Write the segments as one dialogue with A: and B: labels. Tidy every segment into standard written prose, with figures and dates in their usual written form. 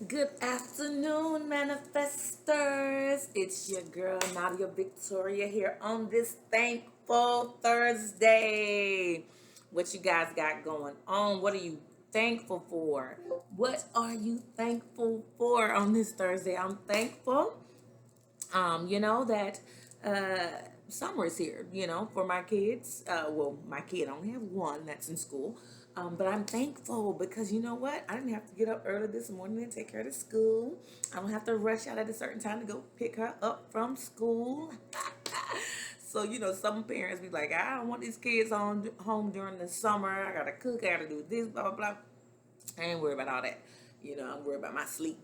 A: Good afternoon, manifestors. It's your girl, Nadia Victoria, here on this thankful Thursday. What you guys got going on? What are you thankful for? What are you thankful for on this Thursday? I'm thankful, that summer is here, for my kids. Well, my kid, I only have one that's in school. But I'm thankful because you know what? I didn't have to get up early this morning and take her to school. I don't have to rush out at a certain time to go pick her up from school. So, some parents be like, I don't want these kids on home during the summer. I gotta cook, I gotta do this, blah, blah, blah. I ain't worried about all that. I'm worried about my sleep.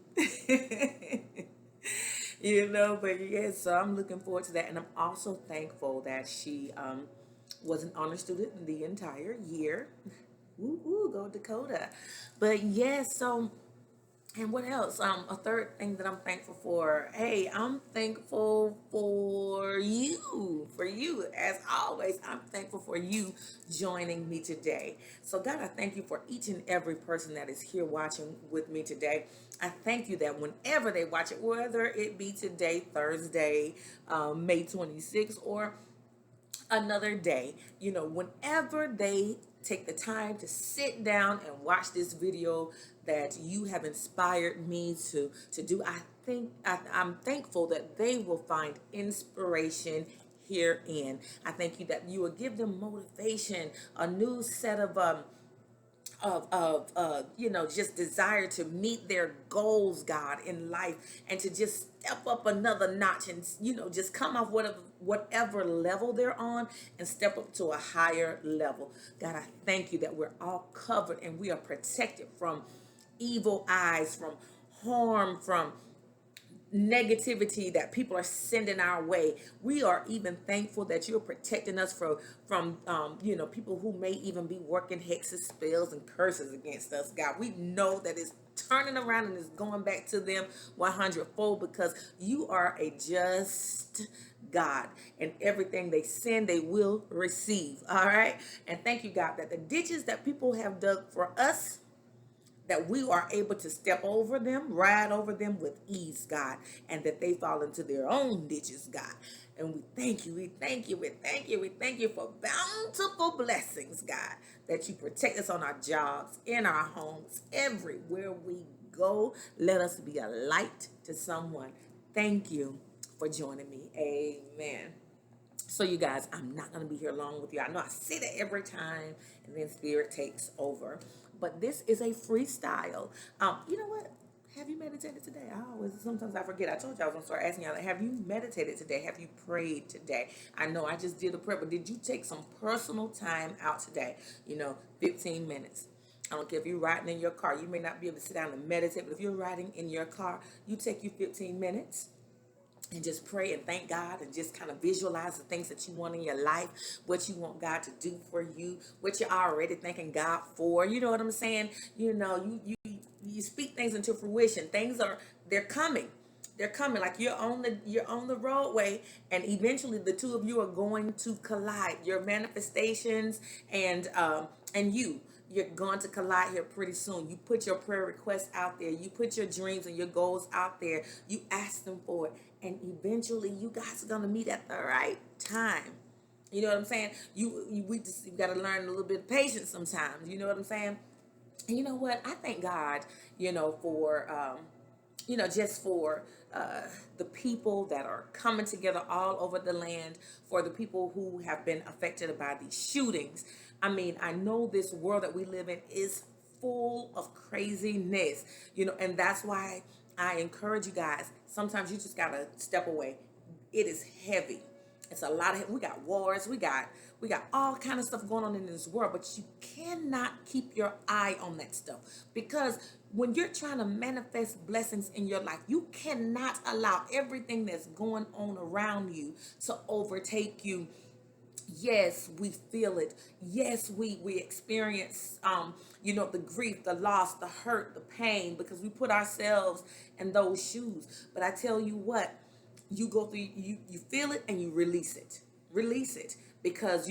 A: But yes, so I'm looking forward to that. And I'm also thankful that she was an honor student the entire year. Woo, woo, go Dakota. But yes, so and what else? A third thing that I'm thankful for. Hey, I'm thankful for you. For you, as always, I'm thankful for you joining me today. So, God, I thank you for each and every person that is here watching with me today. I thank you that whenever they watch it, whether it be today, Thursday, May 26th, or another day, whenever they take the time to sit down and watch this video that you have inspired me to do, I'm thankful that they will find inspiration herein. I thank you that you will give them motivation, a new set of just desire to meet their goals, God, in life, and to just step up another notch, and just come off whatever level they're on and step up to a higher level. God, I thank you that we're all covered and we are protected from evil eyes, from harm, from negativity that people are sending our way. We are even thankful that you're protecting us from people who may even be working hexes, spells, and curses against us. God, we know that it's turning around and it's going back to them 100-fold, because you are a just God, and everything they send they will receive. All right, and thank you, God, that the ditches that people have dug for us, that we are able to step over them, ride over them with ease, God, and that they fall into their own ditches, God. And we thank you, we thank you, we thank you, we thank you for bountiful blessings, God, that you protect us on our jobs, in our homes, everywhere we go. Let us be a light to someone. Thank you for joining me. Amen. So you guys, I'm not going to be here long with you. I know I say that every time and then spirit takes over. But this is a freestyle. You know what? Have you meditated today? Sometimes I forget. I told you I was going to start asking y'all, have you meditated today? Have you prayed today? I know I just did a prayer, but did you take some personal time out today? 15 minutes. I don't care if you're riding in your car. You may not be able to sit down and meditate, but if you're riding in your car, you take you 15 minutes and just pray and thank God, and just kind of visualize the things that you want in your life, what you want God to do for you, what you're already thanking God for. You know what I'm saying? You speak things into fruition. They're coming. They're coming. Like you're on the roadway, and eventually the two of you are going to collide. Your manifestations and you're going to collide here pretty soon. You put your prayer requests out there. You put your dreams and your goals out there. You ask them for it. And eventually you guys are going to meet at the right time. You know what I'm saying? We got to learn a little bit of patience sometimes. You know what I'm saying? And you know what? I thank God, for just for the people that are coming together all over the land, for the people who have been affected by these shootings. I mean, I know this world that we live in is full of craziness, and that's why I encourage you guys. Sometimes you just gotta step away. It is heavy. It's a lot of, we got wars, we got all kind of stuff going on in this world, but you cannot keep your eye on that stuff, because when you're trying to manifest blessings in your life, you cannot allow everything that's going on around you to overtake you. Yes, we feel it. Yes, we experience the grief, the loss, the hurt, the pain, because we put ourselves in those shoes. But I tell you what, you go through, you feel it and you release it. Release it. because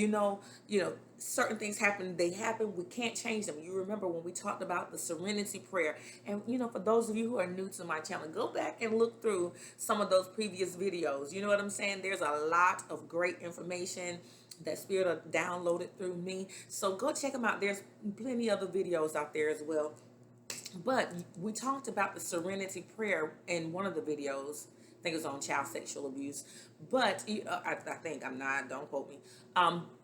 A: certain things happen, they happen, we can't change them. You remember when we talked about the serenity prayer, and for those of you who are new to my channel, go back and look through some of those previous videos. You know what I'm saying? There's a lot of great information that Spirit downloaded through me, so go check them out. There's plenty other videos out there as well. But we talked about the serenity prayer in one of the videos. I think it was on child sexual abuse. But I think, I'm not, don't quote me.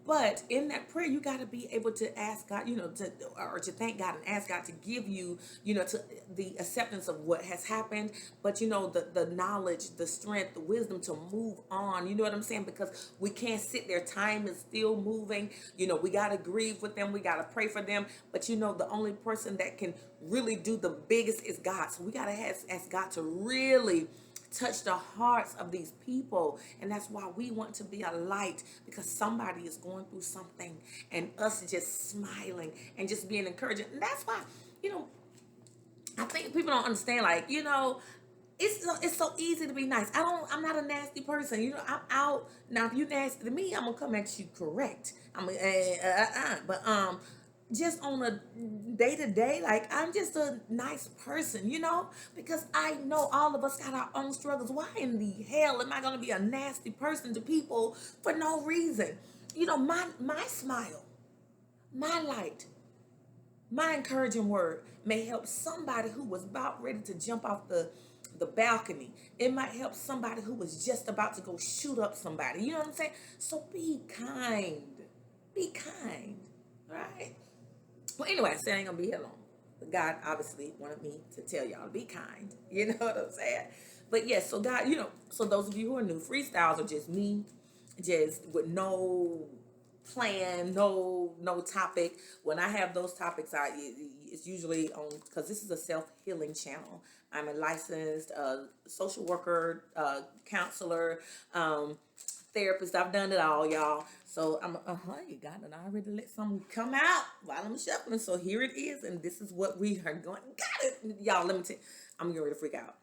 A: But in that prayer, you got to be able to ask God, to thank God and ask God to give you, to the acceptance of what has happened. But, the knowledge, the strength, the wisdom to move on. You know what I'm saying? Because we can't sit there. Time is still moving. We got to grieve with them. We got to pray for them. But, the only person that can really do the biggest is God. So we got to ask God to really touch the hearts of these people. And that's why we want to be a light, because somebody is going through something, and us just smiling and just being encouraging. And that's why, I think people don't understand, it's so easy to be nice. I'm not a nasty person. I'm out. Now, if you nasty to me, I'm gonna come at you correct. But just on a day-to-day, I'm just a nice person, because I know all of us got our own struggles. Why in the hell am I going to be a nasty person to people for no reason? My smile, my light, my encouraging word may help somebody who was about ready to jump off the balcony. It might help somebody who was just about to go shoot up somebody. You know what I'm saying? So be kind. Be kind. All right? Well, anyway, I said I ain't gonna be here long. But God obviously wanted me to tell y'all to be kind. You know what I'm saying? But yes, so God, so those of you who are new, freestyles are just me, just with no plan, no topic. When I have those topics, it's usually on, because this is a self-healing channel. I'm a licensed social worker, counselor, therapist. I've done it all, y'all. So I'm you got it. I already let something come out while I'm shuffling. So here it is, and this is what we are going. Got it, y'all. Let me tell you, I'm getting ready to freak out.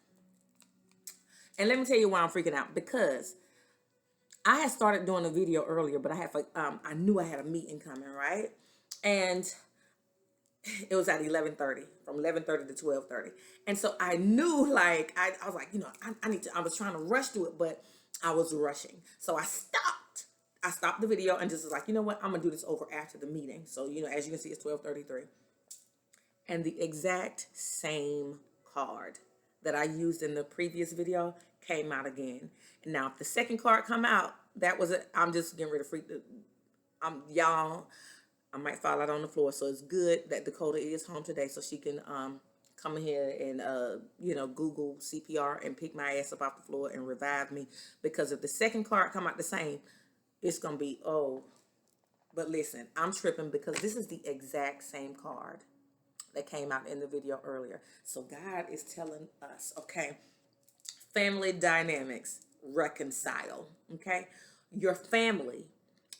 A: And let me tell you why I'm freaking out, because I had started doing a video earlier, but I knew I had a meeting coming, right? And it was at 11:30, from 11:30 to 12:30. And so I knew, I was like, I was trying to rush through it, but I was rushing. So I stopped the video and just was like, you know what? I'm going to do this over after the meeting. So, as you can see, it's 12:33. And the exact same card that I used in the previous video came out again. And now, if the second card come out, that was it. I'm just getting ready to freak. Y'all, I might fall out on the floor. So it's good that Dakota is home today, so she can come in here and Google CPR and pick my ass up off the floor and revive me. Because if the second card come out the same, it's gonna be But listen, I'm tripping, because this is the exact same card that came out in the video earlier. So God is telling us, okay, family dynamics, reconcile. Okay, your family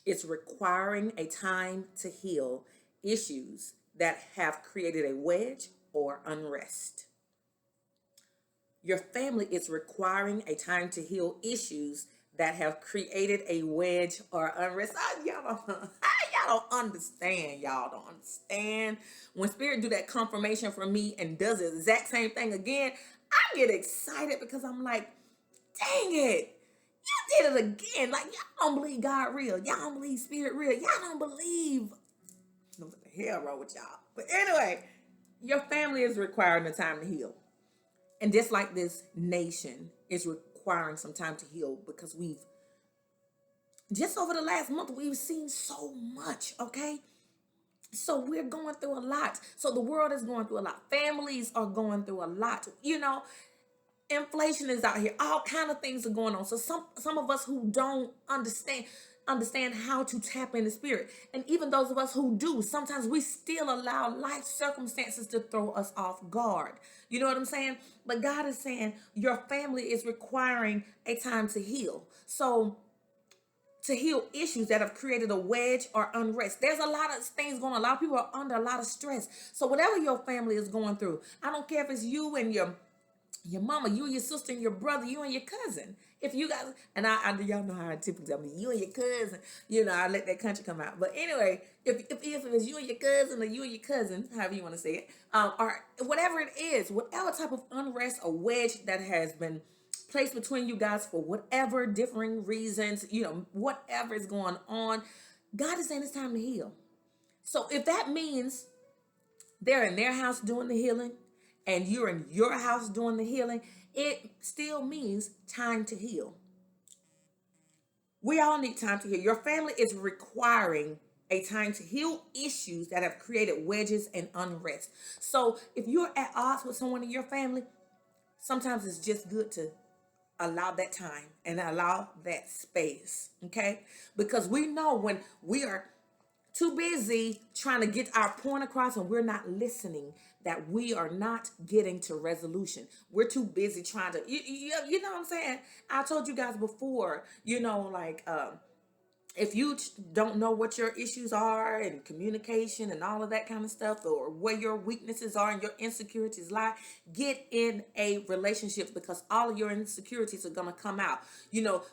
A: is requiring a time to heal issues that have created a wedge or unrest. Your family is requiring a time to heal issues that have created a wedge or unrest. Y'all don't understand. Y'all don't understand. When Spirit do that confirmation for me and does the exact same thing again, I get excited, because I'm like, dang it. You did it again. Y'all don't believe God real. Y'all don't believe Spirit real. Y'all don't believe. What the hell wrong with y'all? But anyway, your family is requiring a time to heal. And just like this nation is requiring some time to heal, because just over the last month, we've seen so much, okay? So we're going through a lot. So the world is going through a lot. Families are going through a lot. Inflation is out here. All kind of things are going on. So some of us who don't understand how to tap in the Spirit. And even those of us who do, sometimes we still allow life circumstances to throw us off guard. You know what I'm saying? But God is saying your family is requiring a time to heal. So to heal issues that have created a wedge or unrest. There's a lot of things going on. A lot of people are under a lot of stress. So whatever your family is going through, I don't care if it's you and your your mama, you and your sister and your brother, you and your cousin. If you guys, and y'all know how I typically, I mean, you and your cousin, I let that country come out. But anyway, if it was you and your cousin or you and your cousin, however you want to say it, or whatever it is, whatever type of unrest or wedge that has been placed between you guys for whatever differing reasons, whatever is going on, God is saying it's time to heal. So if that means they're in their house doing the healing and you're in your house doing the healing, it still means time to heal. We all need time to heal. Your family is requiring a time to heal issues that have created wedges and unrest. So if you're at odds with someone in your family, sometimes it's just good to allow that time and allow that space, okay? Because we know when we are too busy trying to get our point across and we're not listening, that we are not getting to resolution. We're too busy trying to, you know what I'm saying? I told you guys before, if you don't know what your issues are and communication and all of that kind of stuff, or where your weaknesses are and your insecurities lie, get in a relationship, because all of your insecurities are going to come out.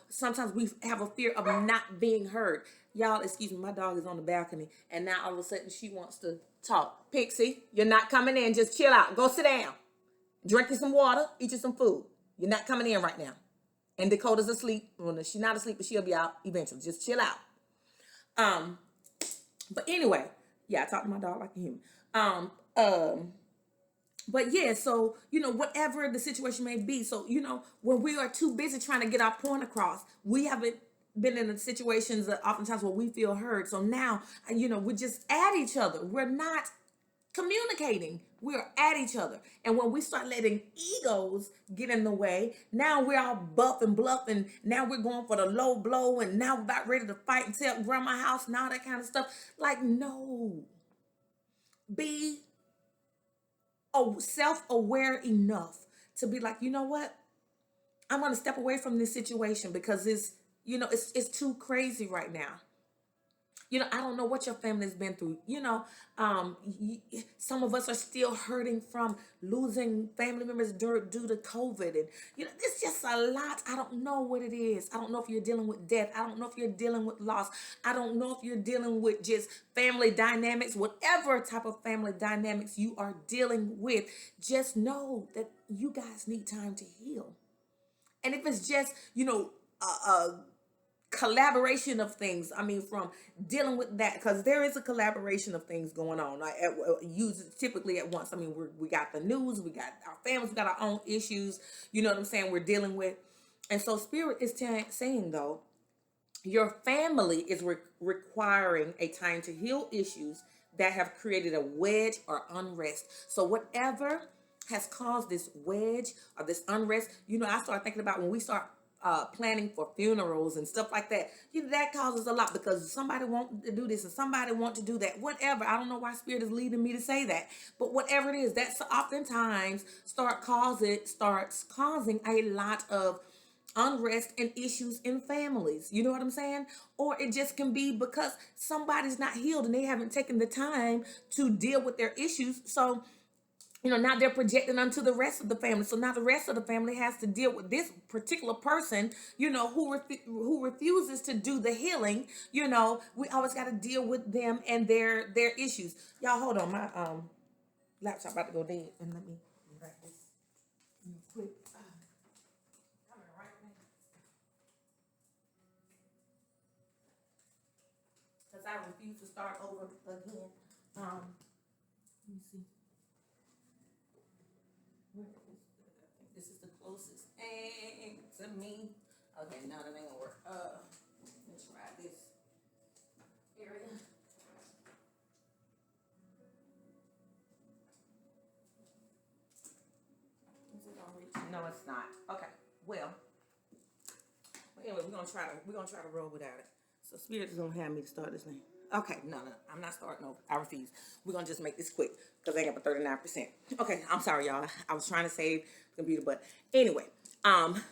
A: Sometimes we have a fear of not being heard. Y'all, excuse me, my dog is on the balcony and now all of a sudden she wants to talk. Pixie, you're not coming in. Just chill out. Go sit down. Drink you some water. Eat you some food. You're not coming in right now. And Dakota's asleep. Well, she's not asleep, but she'll be out eventually. Just chill out. But anyway, yeah, I talk to my dog like a human. But yeah, so, whatever the situation may be. So, when we are too busy trying to get our point across, we haven't been in the situations that oftentimes where we feel heard. So now, we're just at each other. We're not communicating. We're at each other. And when we start letting egos get in the way, now we're all buff and bluff, and now we're going for the low blow, and now we're about ready to fight and tell grandma's house and all that kind of stuff. Like, no. Be self-aware enough to be like, you know what? I'm going to step away from this situation because it's too crazy right now. I don't know what your family's been through. Some of us are still hurting from losing family members due to COVID. And, it's just a lot. I don't know what it is. I don't know if you're dealing with death. I don't know if you're dealing with loss. I don't know if you're dealing with just family dynamics, whatever type of family dynamics you are dealing with. Just know that you guys need time to heal. And if it's just, a collaboration of things, from dealing with that, because there is a collaboration of things going on, like typically at once. We got the news, we got our families, we got our own issues, you know what I'm saying, we're dealing with. And so Spirit is saying, though, your family is requiring a time to heal issues that have created a wedge or unrest. So whatever has caused this wedge or this unrest, I start thinking about when we start planning for funerals and stuff like that. That causes a lot, because somebody wants to do this and somebody wants to do that. Whatever. I don't know why Spirit is leading me to say that, but whatever it is, that's oftentimes starts causing a lot of unrest and issues in families. You know what I'm saying? Or it just can be because somebody's not healed and they haven't taken the time to deal with their issues. So now they're projecting onto the rest of the family. So now the rest of the family has to deal with this particular person, who refuses to do the healing. We always got to deal with them and their issues. Y'all, hold on. My laptop about to go dead. And let me write this real quick. Coming right now. Because I refuse to start over again. Let me see. This is the closest thing to me. Okay, no, that ain't gonna work. Let's try this area. Is it gonna reach? No, it's not. Okay. Well, anyway, we're gonna try to roll without it. So Spirit is gonna have me to start this thing. Okay, no, I'm not starting over. I refuse. We're gonna just make this quick because I got a 39%. Okay, I'm sorry, y'all. I was trying to save the computer, but anyway.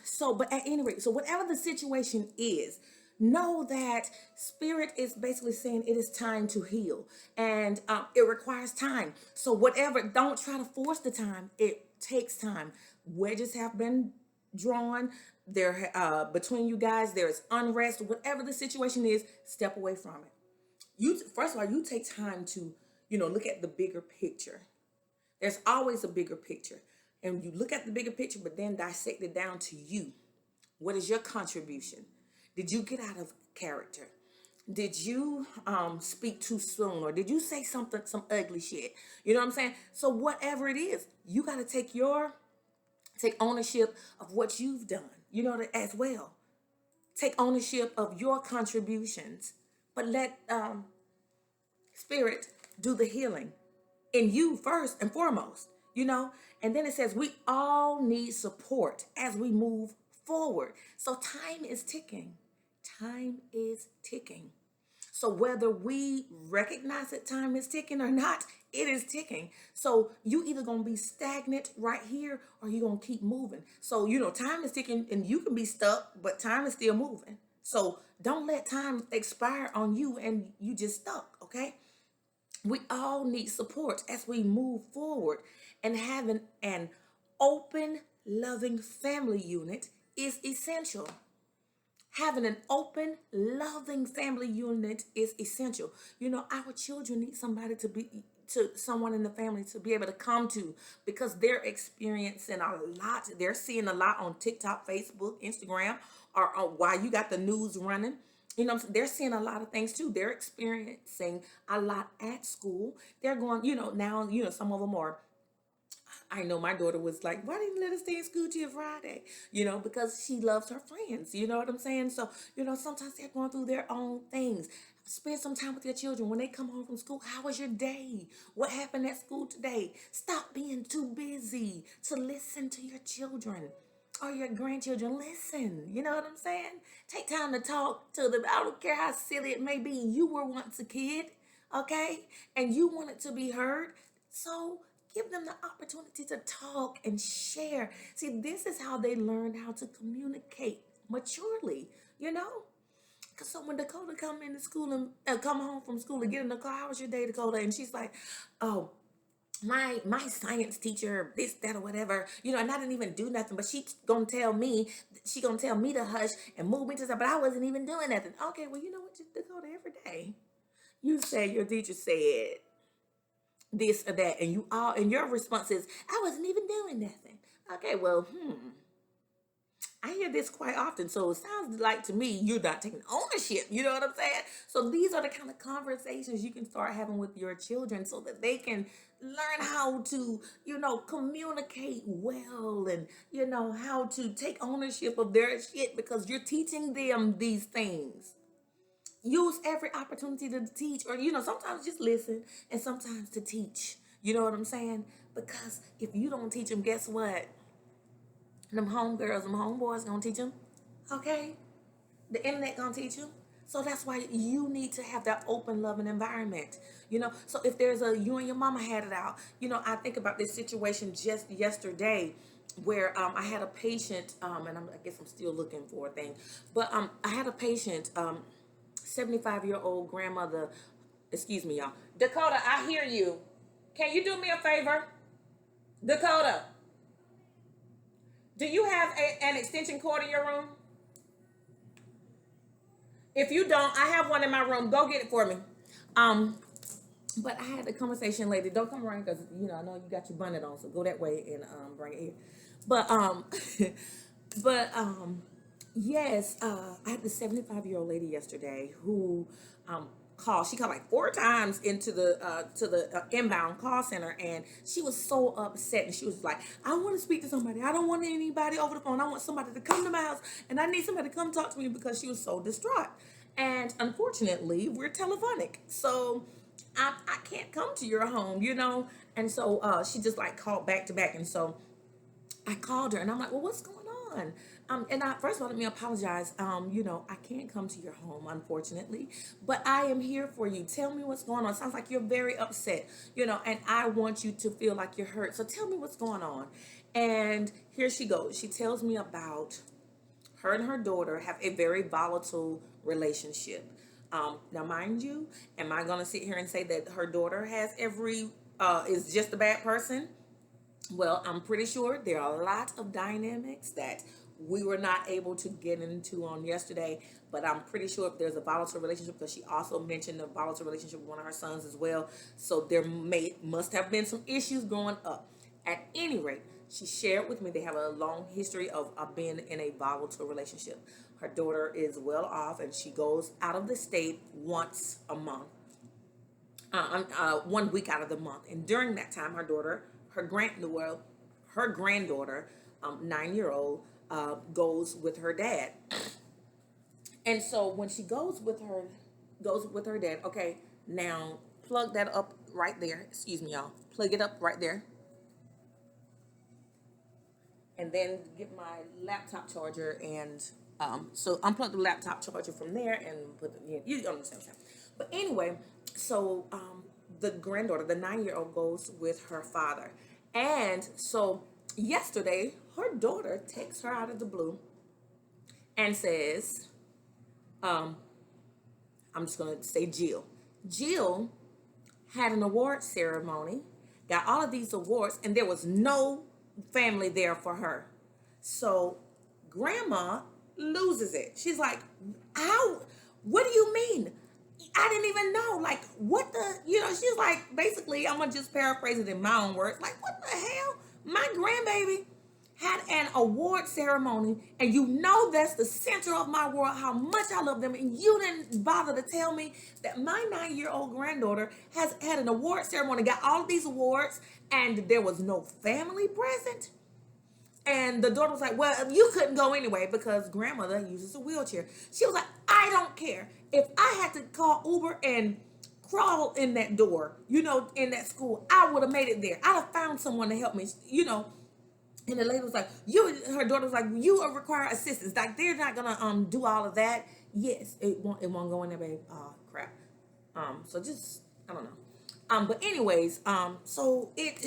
A: So at any rate, so whatever the situation is, know that spirit is basically saying it is time to heal, and it requires time. So whatever, don't try to force the time. It takes time. Wedges have been drawn there between you guys. There is unrest. Whatever the situation is, step away from it. You first of all, you take time to look at the bigger picture. There's always a bigger picture, and you look at the bigger picture, but then dissect it down to you. What is your contribution? Did you get out of character? Did you speak too soon, or did you say something, some ugly shit? You know what I'm saying? So whatever it is, you got to take ownership of what you've done. As well. Take ownership of your contributions, but let spirit do the healing in you first and foremost. And then it says we all need support as we move forward. So time is ticking. Time is ticking. So whether we recognize that time is ticking or not, it is ticking. So you either gonna be stagnant right here, or you gonna keep moving. So time is ticking, and you can be stuck, but time is still moving. So don't let time expire on you and you just stuck. Okay. We all need support as we move forward, and having an open, loving family unit is essential. Having an open, loving family unit is essential. Our children need someone in the family to be able to come to, because they're experiencing a lot. They're seeing a lot on TikTok, Facebook, Instagram, or while you got the news running. They're seeing a lot of things too. They're experiencing a lot at school. They're going, now, some of them are. I know my daughter was like, why didn't you let us stay in school till Friday? Because she loves her friends. You know what I'm saying? So, sometimes they're going through their own things. Spend some time with your children. When they come home from school, how was your day? What happened at school today? Stop being too busy to listen to your children or your grandchildren. Listen. You know what I'm saying? Take time to talk to them. I don't care how silly it may be. You were once a kid, okay? And you wanted to be heard. So give them the opportunity to talk and share. See, this is how they learn how to communicate maturely, Because so when Dakota come into school and come home from school and get in the car, how was your day, Dakota? And she's like, oh, my science teacher, this, that, or whatever, and I didn't even do nothing, but she gonna tell me to hush and move me to something, but I wasn't even doing nothing. Okay, well, you know what, Dakota, every day you say your teacher said this or that, and your response is, I wasn't even doing nothing. Okay, well, I hear this quite often, so it sounds like to me you're not taking ownership. You know what I'm saying? So these are the kind of conversations you can start having with your children, so that they can learn how to, communicate well, and how to take ownership of their shit, because you're teaching them these things. Use every opportunity to teach, or sometimes just listen, and sometimes to teach. You know what I'm saying? Because if you don't teach them, guess what? Them homegirls, them homeboys gonna teach them. Okay? The internet gonna teach them. So that's why you need to have that open, loving environment. So if there's you and your mama had it out. I think about this situation just yesterday, where I had a patient, and I guess I'm still looking for a thing, but I had a patient, 75-year-old grandmother. Excuse me, y'all. Dakota, I hear you. Can you do me a favor? Dakota, do you have an extension cord in your room? If you don't, I have one in my room. Go get it for me. But I had a conversation later. Don't come around, because I know you got your bonnet on, so go that way and bring it here. But but yes, I had the 75-year-old lady yesterday who called. She called like 4 times into the inbound call center, and she was so upset, and she was like, I want to speak to somebody. I don't want anybody over the phone. I want somebody to come to my house, and I need somebody to come talk to me, because she was so distraught. And unfortunately, we're telephonic, so I can't come to your home, and so she just like called back to back. And so I called her, and I'm like, well, what's going on? And first of all, let me apologize. I can't come to your home, unfortunately, but I am here for you. Tell me what's going on. Sounds like you're very upset, and I want you to feel like you're hurt. So tell me what's going on. And here she goes. She tells me about her and her daughter have a very volatile relationship. Now, mind you, am I going to sit here and say that her daughter has is just a bad person? Well, I'm pretty sure there are a lot of dynamics that we were not able to get into on yesterday, but I'm pretty sure if there's a volatile relationship, because she also mentioned a volatile relationship with one of her sons as well. So there must have been some issues growing up. At any rate, she shared with me they have a long history of being in a volatile relationship. Her daughter is well off, and she goes out of the state once a month, 1 week out of the month. And during that time, her granddaughter, 9-year-old, goes with her dad. And so when she goes with her dad, okay, now plug that up right there. Excuse me, y'all. Plug it up right there. And then get my laptop charger and so unplug the laptop charger from there and put you understand what I'm saying. But anyway, so the granddaughter, the 9-year-old, goes with her father. And so yesterday, her daughter takes her out of the blue and says, I'm just going to say Jill. Jill had an award ceremony, got all of these awards, and there was no family there for her. So grandma loses it. She's like, how? What do you mean? I didn't even know. Like, what the, she's like, basically, I'm going to just paraphrase it in my own words. Like, what the hell? My grandbaby had an award ceremony, and that's the center of my world, how much I love them, and you didn't bother to tell me that my 9-year-old granddaughter has had an award ceremony, got all of these awards, and there was no family present. And the daughter was like, well, you couldn't go anyway because grandmother uses a wheelchair. She was like, I don't care. If I had to call Uber and crawl in that door, in that school, I would have made it there. I'd have found someone to help me, And the lady was like, her daughter was like, you require assistance. Like, they're not going to do all of that. Yes, it won't go in there, babe. Oh, crap. So just, I don't know. But anyways, so it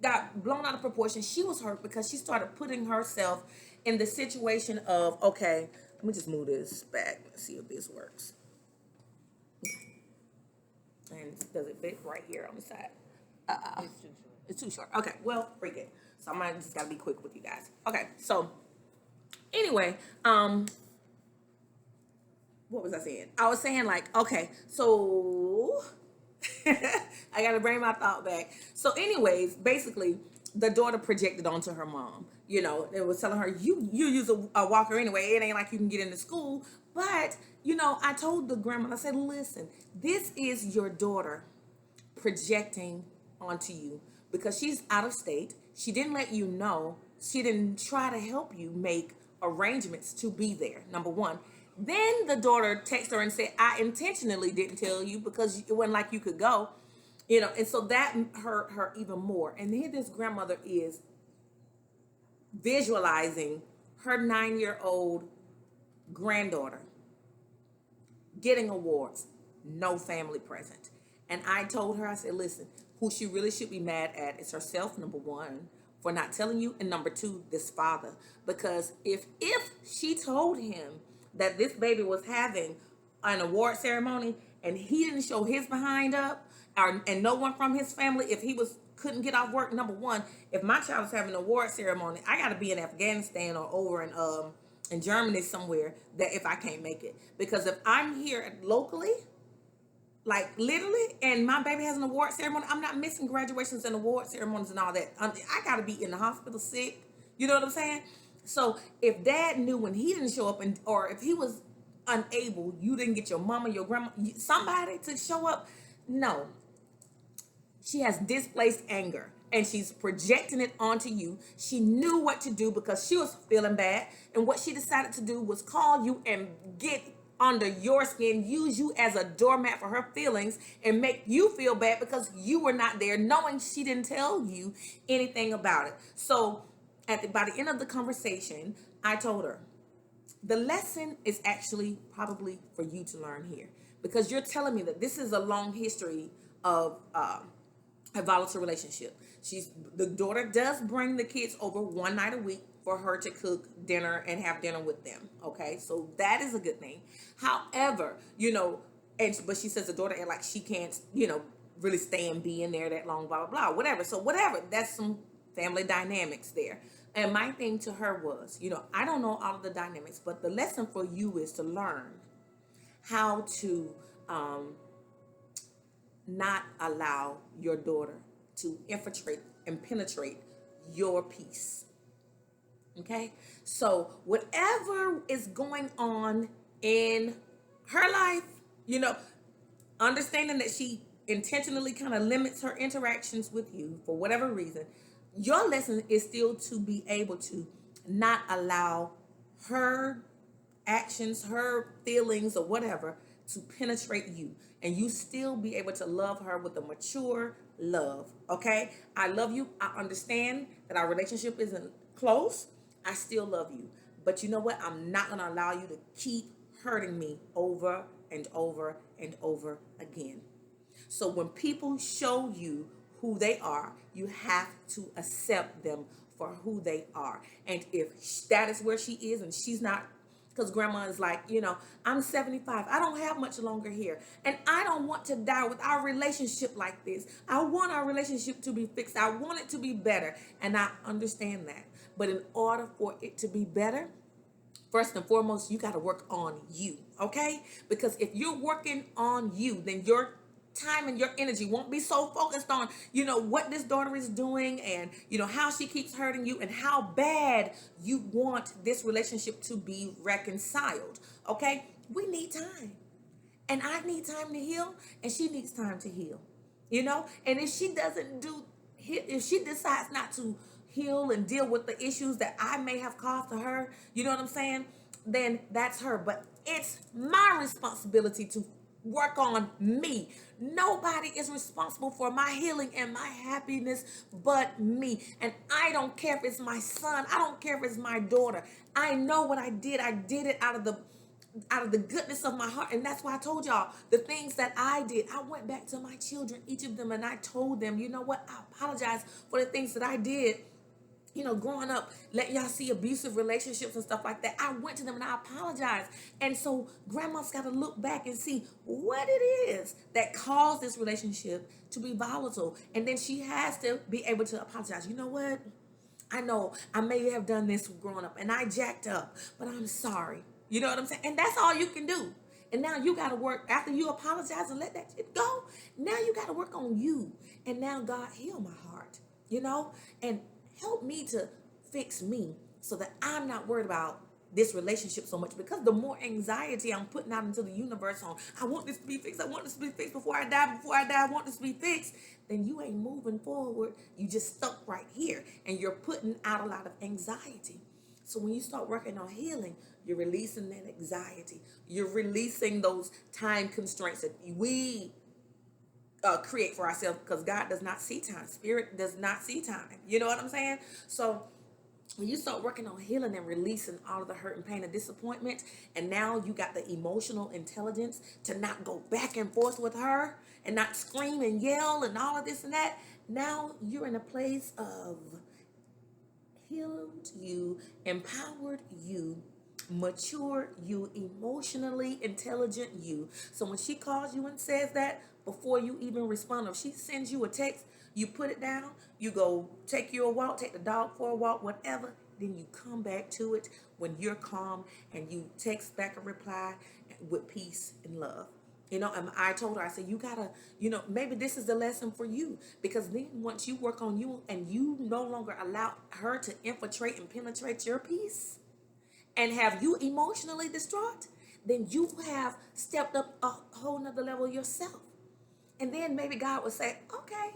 A: got blown out of proportion. She was hurt because she started putting herself in the situation of, okay, let me just move this back and see if this works. And does it fit right here on the side? It's too short. Okay, well, freak it. So I just gotta be quick with you guys. Okay, so anyway, what was I saying? I was saying, like, okay, so I gotta bring my thought back. So anyways, basically, the daughter projected onto her mom. It was telling her, you use a walker anyway. It ain't like you can get into school. But, I told the grandma, I said, listen, this is your daughter projecting onto you because she's out of state. She didn't let you know. She didn't try to help you make arrangements to be there, number one. Then the daughter texted her and said, I intentionally didn't tell you because it wasn't like you could go, and so that hurt her even more. And here this grandmother is visualizing her 9-year-old granddaughter getting awards, no family present. And I told her, I said, listen, who she really should be mad at is herself, number one, for not telling you, and number two, this father. Because if she told him that this baby was having an award ceremony and he didn't show his behind up, and no one from his family, if he couldn't get off work, number one, if my child is having an award ceremony, I got to be in Afghanistan or over in Germany somewhere, that if I can't make it. Because if I'm here locally, like literally, and my baby has an award ceremony, I'm not missing graduations and award ceremonies and all that. I got to be in the hospital sick. You know what I'm saying? So if dad knew when he didn't show up, or if he was unable, you didn't get your mama, your grandma, somebody to show up, no. She has displaced anger and she's projecting it onto you. She knew what to do because she was feeling bad. And what she decided to do was call you and get under your skin, use you as a doormat for her feelings and make you feel bad because you were not there, knowing she didn't tell you anything about it. So by the end of the conversation, I told her, the lesson is actually probably for you to learn here, because you're telling me that this is a long history of a volatile relationship. The daughter does bring the kids over one night a week for her to cook dinner and have dinner with them. Okay, so that is a good thing. However, but she says the daughter act like she can't, really stay and be in there that long, blah blah blah, whatever. So whatever, that's some family dynamics there. And my thing to her was, I don't know all of the dynamics, but the lesson for you is to learn how to not allow your daughter to infiltrate and penetrate your peace. Okay? So, whatever is going on in her life, understanding that she intentionally kind of limits her interactions with you for whatever reason, your lesson is still to be able to not allow her actions, her feelings, or whatever to penetrate you, and you still be able to love her with a mature love. Okay, I love you. I understand that our relationship isn't close. I still love you, but you know what? I'm not going to allow you to keep hurting me over and over and over again. So when people show you who they are, you have to accept them for who they are. And if that is where she is and she's not, because grandma is like, I'm 75. I don't have much longer here. And I don't want to die with our relationship like this. I want our relationship to be fixed. I want it to be better. And I understand that. But in order for it to be better, first and foremost, you got to work on you, okay? Because if you're working on you, then your time and your energy won't be so focused on, what this daughter is doing and, how she keeps hurting you and how bad you want this relationship to be reconciled, okay? We need time. And I need time to heal, and she needs time to heal, And if she decides not to heal and deal with the issues that I may have caused to her, you know what I'm saying? Then that's her. But it's my responsibility to work on me. Nobody is responsible for my healing and my happiness but me. And I don't care if it's my son. I don't care if it's my daughter. I know what I did. I did it out of the goodness of my heart. And that's why I told y'all the things that I did. I went back to my children, each of them, and I told them, you know what? I apologize for the things that I did. Growing up, letting y'all see abusive relationships and stuff like that. I went to them and I apologized. And so grandma's got to look back and see what it is that caused this relationship to be volatile. And then she has to be able to apologize. You know what? I know I may have done this growing up and I jacked up, but I'm sorry. You know what I'm saying? And that's all you can do. And now you got to work, after you apologize and let that shit go, now you got to work on you. And now God, heal my heart, and help me to fix me so that I'm not worried about this relationship so much, because the more anxiety I'm putting out into the universe on, I want this to be fixed, I want this to be fixed before I die, I want this to be fixed, then you ain't moving forward. You just stuck right here and you're putting out a lot of anxiety. So when you start working on healing, you're releasing that anxiety. You're releasing those time constraints that we create for ourselves, because God does not see time. Spirit does not see time. You know what I'm saying? So when you start working on healing and releasing all of the hurt and pain and disappointment, and now you got the emotional intelligence to not go back and forth with her and not scream and yell and all of this and that, now you're in a place of healed you, empowered you, mature you, emotionally intelligent you. So when she calls you and says that, before you even respond, or she sends you a text, you put it down, you go take you a walk, take the dog for a walk, whatever, then you come back to it when you're calm and you text back a reply with peace and love. And I told her, I said, you gotta, maybe this is the lesson for you, because then once you work on you and you no longer allow her to infiltrate and penetrate your peace and have you emotionally distraught, then you have stepped up a whole nother level yourself. And then maybe God would say, okay,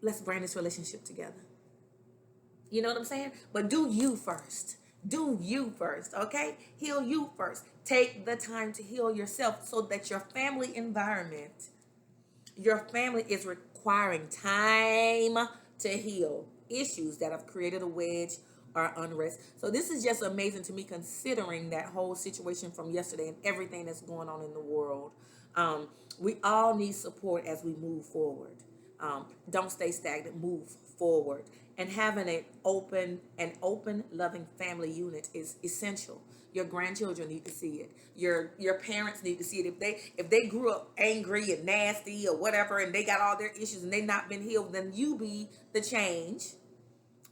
A: let's bring this relationship together. You know what I'm saying? But do you first. Do you first, okay? Heal you first. Take the time to heal yourself so that your family environment, your family is requiring time to heal issues that have created a wedge or unrest. So this is just amazing to me, considering that whole situation from yesterday and everything that's going on in the world. We all need support as we move forward. Don't stay stagnant. Move forward. And having an open, loving family unit is essential. Your grandchildren need to see it. Your parents need to see it. If they grew up angry and nasty or whatever, and they got all their issues and they not been healed, then you be the change.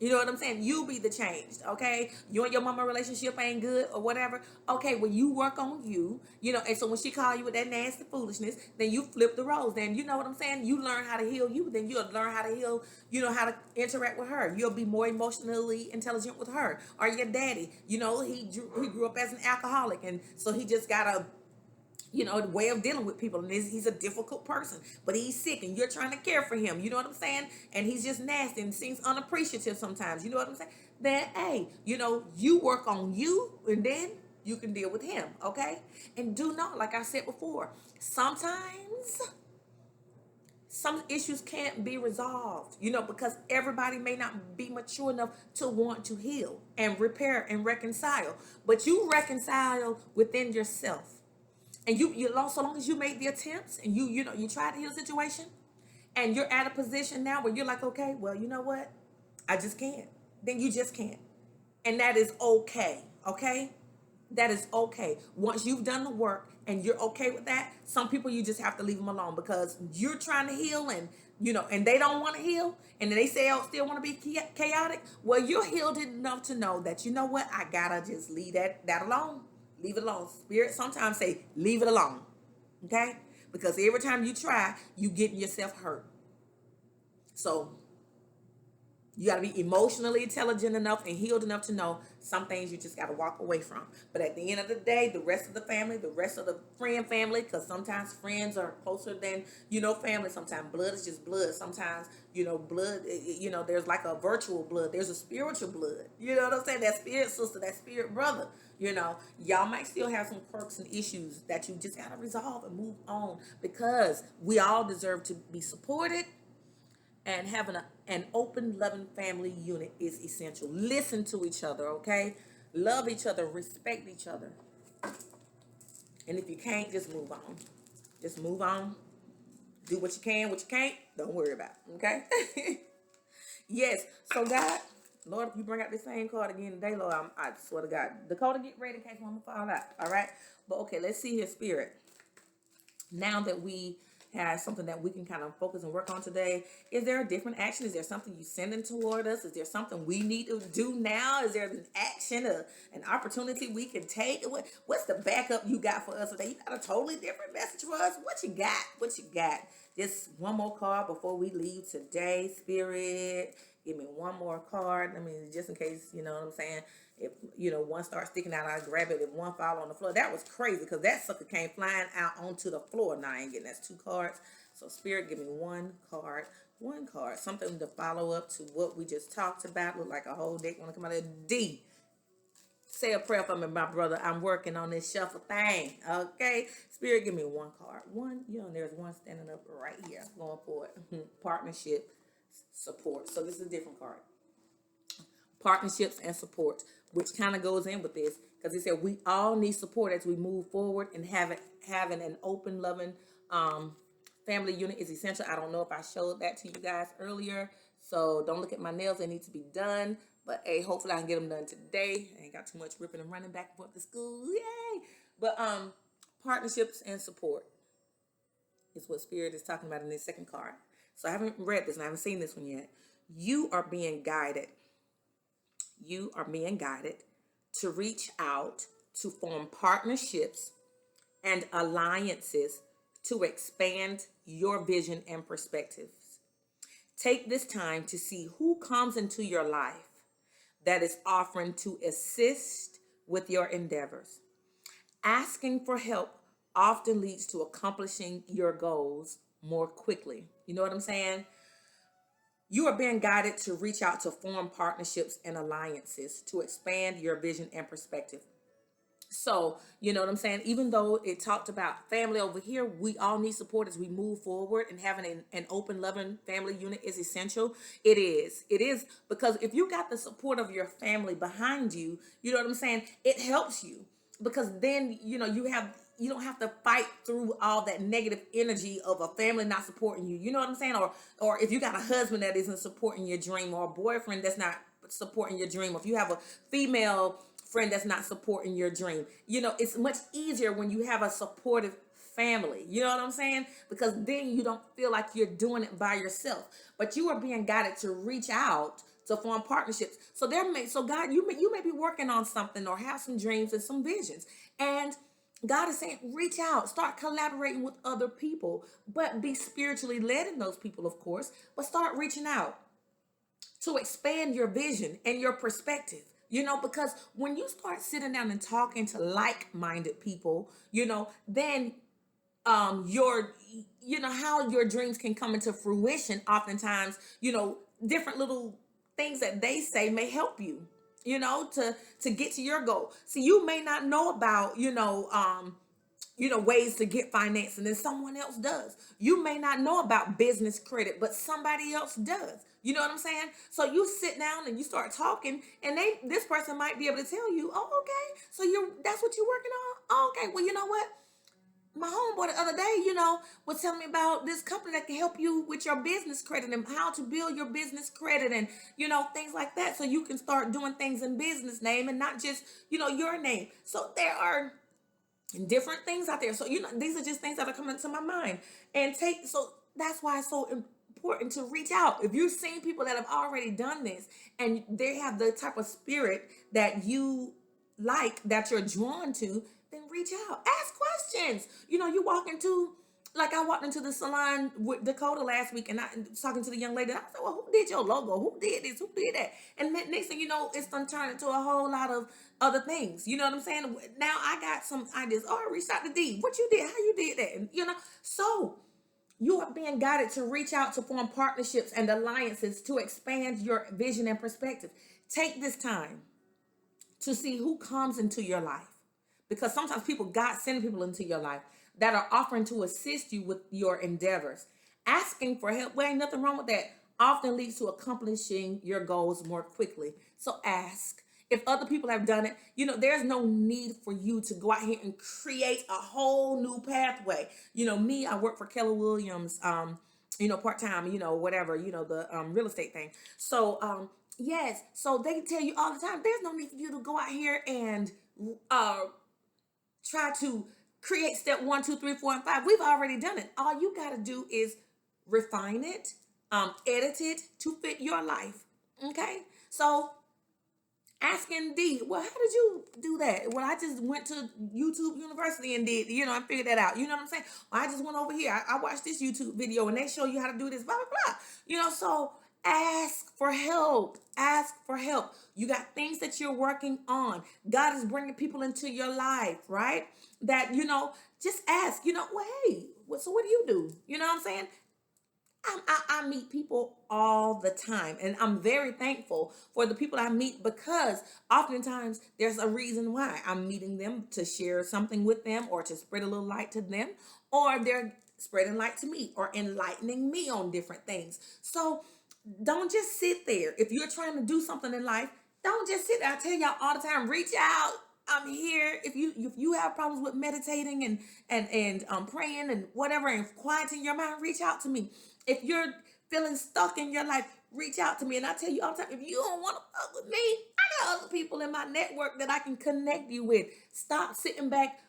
A: You know what I'm saying? You be the changed, okay? You and your mama relationship ain't good or whatever. Okay, well, you work on you, and so when she call you with that nasty foolishness, then you flip the roles. Then you know what I'm saying? You learn how to heal you. Then you'll learn how to heal, how to interact with her. You'll be more emotionally intelligent with her. Or your daddy, he grew up as an alcoholic, and so he just got a way of dealing with people, and he's a difficult person, but he's sick and you're trying to care for him, you know what I'm saying, and he's just nasty and seems unappreciative sometimes, you know what I'm saying. Then hey, you work on you, and then you can deal with him, okay. And do not, like I said before, sometimes some issues can't be resolved, because everybody may not be mature enough to want to heal and repair and reconcile, but you reconcile within yourself. And so long as you made the attempts, and you tried to heal the situation, and you're at a position now where you're like, okay, well, you know what, I just can't. Then you just can't, and that is okay. Okay, that is okay. Once you've done the work and you're okay with that, some people you just have to leave them alone, because you're trying to heal, and and they don't want to heal, and they say, oh, still want to be chaotic. Well, you're healed enough to know that, you know what, I gotta just leave that alone. Leave it alone. Spirit sometimes say, leave it alone. Okay? Because every time you try, you getting yourself hurt. So you got to be emotionally intelligent enough and healed enough to know some things you just got to walk away from. But at the end of the day, the rest of the family, the rest of the friend family, because sometimes friends are closer than, family. Sometimes blood is just blood. Sometimes, blood, there's like a virtual blood. There's a spiritual blood. You know what I'm saying? That spirit sister, that spirit brother, y'all might still have some quirks and issues that you just got to resolve and move on, because we all deserve to be supported. And having an open, loving family unit is essential. Listen to each other, okay? Love each other, respect each other. And if you can't, just move on. Just move on. Do what you can, what you can't, don't worry about it, okay? Yes, so God, Lord, if you bring out the same card again today, Lord, I swear to God. Dakota, get ready in case I'm going to fall out, all right? But okay, let's see here, Spirit. Now that we have something that we can kind of focus and work on today, is there a different action? Is there something you sending toward us? Is there something we need to do now? Is there an action, an opportunity we can take? What's the backup you got for us today? You got a totally different message for us? What you got? What you got? Just one more card before we leave today, Spirit. Give me one more card. I mean, just in case, you know what I'm saying? If, one starts sticking out, I grab it. If one fall on the floor, that was crazy, because that sucker came flying out onto the floor. Now I ain't getting, that's 2 cards. So Spirit, give me one card. Something to follow up to what we just talked about. Look like a whole deck want to come out of D. Say a prayer for me, my brother. I'm working on this shuffle thing. Okay. Spirit, give me one card. One, there's one standing up right here. Going for it. Partnership, support. So this is a different card. Partnerships and support, which kind of goes in with this, because it said we all need support as we move forward, and having an open, loving family unit is essential. I don't know if I showed that to you guys earlier, so don't look at my nails. They need to be done, but hey, hopefully I can get them done today. I ain't got too much ripping and running back and forth to school. Yay! But partnerships and support is what Spirit is talking about in this second card. So I haven't read this and I haven't seen this one yet. You are being guided to reach out, to form partnerships and alliances to expand your vision and perspectives. Take this time to see who comes into your life that is offering to assist with your endeavors. Asking for help often leads to accomplishing your goals more quickly. You know what I'm saying? You are being guided to reach out to form partnerships and alliances to expand your vision and perspective. So, you know what I'm saying? Even though it talked about family over here, we all need support as we move forward, and having an open, loving family unit is essential. It is. Because if you got the support of your family behind you, you know what I'm saying? It helps you, because then, you have you don't have to fight through all that negative energy of a family not supporting you. You know what I'm saying? Or if you got a husband that isn't supporting your dream, or a boyfriend that's not supporting your dream, or if you have a female friend that's not supporting your dream, it's much easier when you have a supportive family. You know what I'm saying? Because then you don't feel like you're doing it by yourself, but you are being guided to reach out to form partnerships. So God, you may be working on something or have some dreams and some visions, and God is saying, reach out, start collaborating with other people, but be spiritually led in those people, of course, but start reaching out to expand your vision and your perspective. Because when you start sitting down and talking to like-minded people, then your how your dreams can come into fruition. Oftentimes, different little things that they say may help you, to get to your goal. See, you may not know about ways to get financing, and someone else does. You may not know about business credit, but somebody else does. You know what I'm saying? So you sit down and you start talking, and this person might be able to tell you, oh, okay, so that's what you're working on. Oh, okay, well, you know what? My homeboy the other day, was telling me about this company that can help you with your business credit and how to build your business credit, and things like that, so you can start doing things in business name and not just your name. So there are different things out there. So these are just things that are coming to my mind. So that's why it's so important to reach out. If you're seeing people that have already done this and they have the type of spirit that you like, that you're drawn to, then reach out, ask questions. You walk into, like, I walked into the salon with Dakota last week, and I was talking to the young lady, and I said, well, who did your logo? Who did this? Who did that? And then next thing you know, it's done turned into a whole lot of other things. You know what I'm saying? Now I got some ideas. Oh, I reached out to D. What you did? How you did that? And so you are being guided to reach out to form partnerships and alliances to expand your vision and perspective. Take this time to see who comes into your life. Because sometimes God sends people into your life that are offering to assist you with your endeavors. Asking for help, well, ain't nothing wrong with that, often leads to accomplishing your goals more quickly. So ask. If other people have done it, there's no need for you to go out here and create a whole new pathway. Me, I work for Keller Williams, part-time, whatever, the real estate thing. So, yes, so they tell you all the time, there's no need for you to go out here and try to create step 1, 2, 3, 4, and 5. We've already done it. All you got to do is refine it, edit it to fit your life. Okay? So asking D, well, how did you do that? Well, I just went to YouTube University and did, I figured that out. You know what I'm saying? Well, I just went over here. I watched this YouTube video and they show you how to do this, blah, blah, blah. So ask for help. Ask for help. You got things that you're working on. God is bringing people into your life, right? That, just ask, well, hey, so what do you do? You know what I'm saying? I meet people all the time, and I'm very thankful for the people I meet, because oftentimes there's a reason why I'm meeting them, to share something with them or to spread a little light to them, or they're spreading light to me or enlightening me on different things. So don't just sit there. If you're trying to do something in life, don't just sit there. I tell y'all all the time, reach out. I'm here. If you have problems with meditating and praying and whatever, and quieting your mind, reach out to me. If you're feeling stuck in your life, reach out to me. And I tell you all the time, if you don't want to fuck with me, I got other people in my network that I can connect you with. Stop sitting back,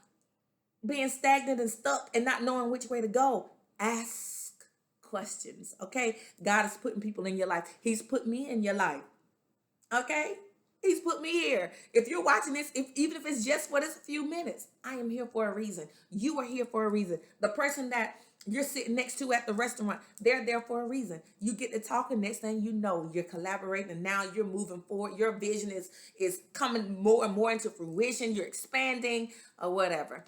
A: being stagnant and stuck and not knowing which way to go. Ask questions, okay? God is putting people in your life. He's put me in your life, okay? He's put me here. If you're watching this, even if it's just for this few minutes, I am here for a reason. You are here for a reason. The person that you're sitting next to at the restaurant, they're there for a reason. You get to talking, next thing you know, you're collaborating, and now you're moving forward. Your vision is coming more and more into fruition. You're expanding or whatever.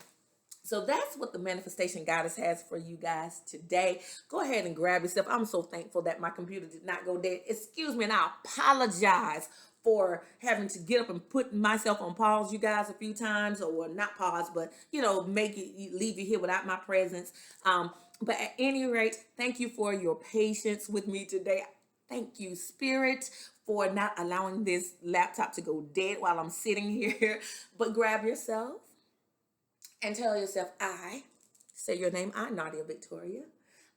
A: So that's what the manifestation goddess has for you guys today. Go ahead and grab yourself. I'm so thankful that my computer did not go dead. Excuse me, and I apologize for having to get up and put myself on pause, you guys, a few times, or not pause, but leave you here without my presence. But at any rate, thank you for your patience with me today. Thank you, Spirit, for not allowing this laptop to go dead while I'm sitting here. But grab yourself and tell yourself, I, say your name, I, Nadia Victoria,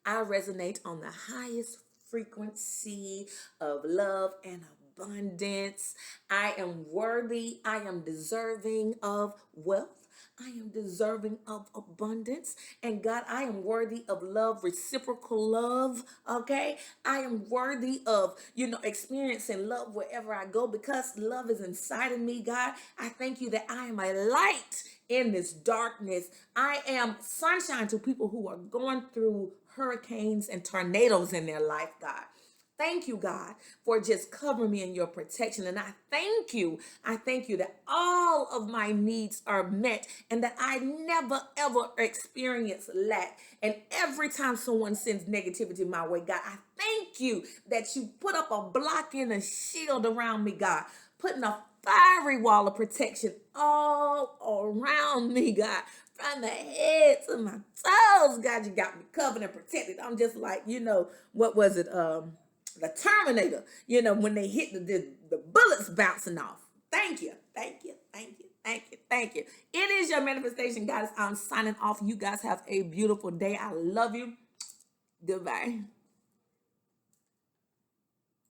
A: I resonate on the highest frequency of love and abundance. I am worthy. I am deserving of wealth. I am deserving of abundance. And God, I am worthy of love, reciprocal love. Okay. I am worthy of, experiencing love wherever I go because love is inside of me, God. I thank you that I am a light in this darkness. I am sunshine to people who are going through hurricanes and tornadoes in their life, God. Thank you, God, for just covering me in your protection. And I thank you. I thank you that all of my needs are met and that I never, ever experience lack. And every time someone sends negativity my way, God, I thank you that you put up a block and a shield around me, God, putting a fiery wall of protection all around me, God, from the head to my toes. God, you got me covered and protected. I'm just like, what was it? The Terminator, when they hit the bullets bouncing off. Thank you, thank you, thank you, thank you, thank you. It is your manifestation, guys. I'm signing off. You guys have a beautiful day. I love you. Goodbye.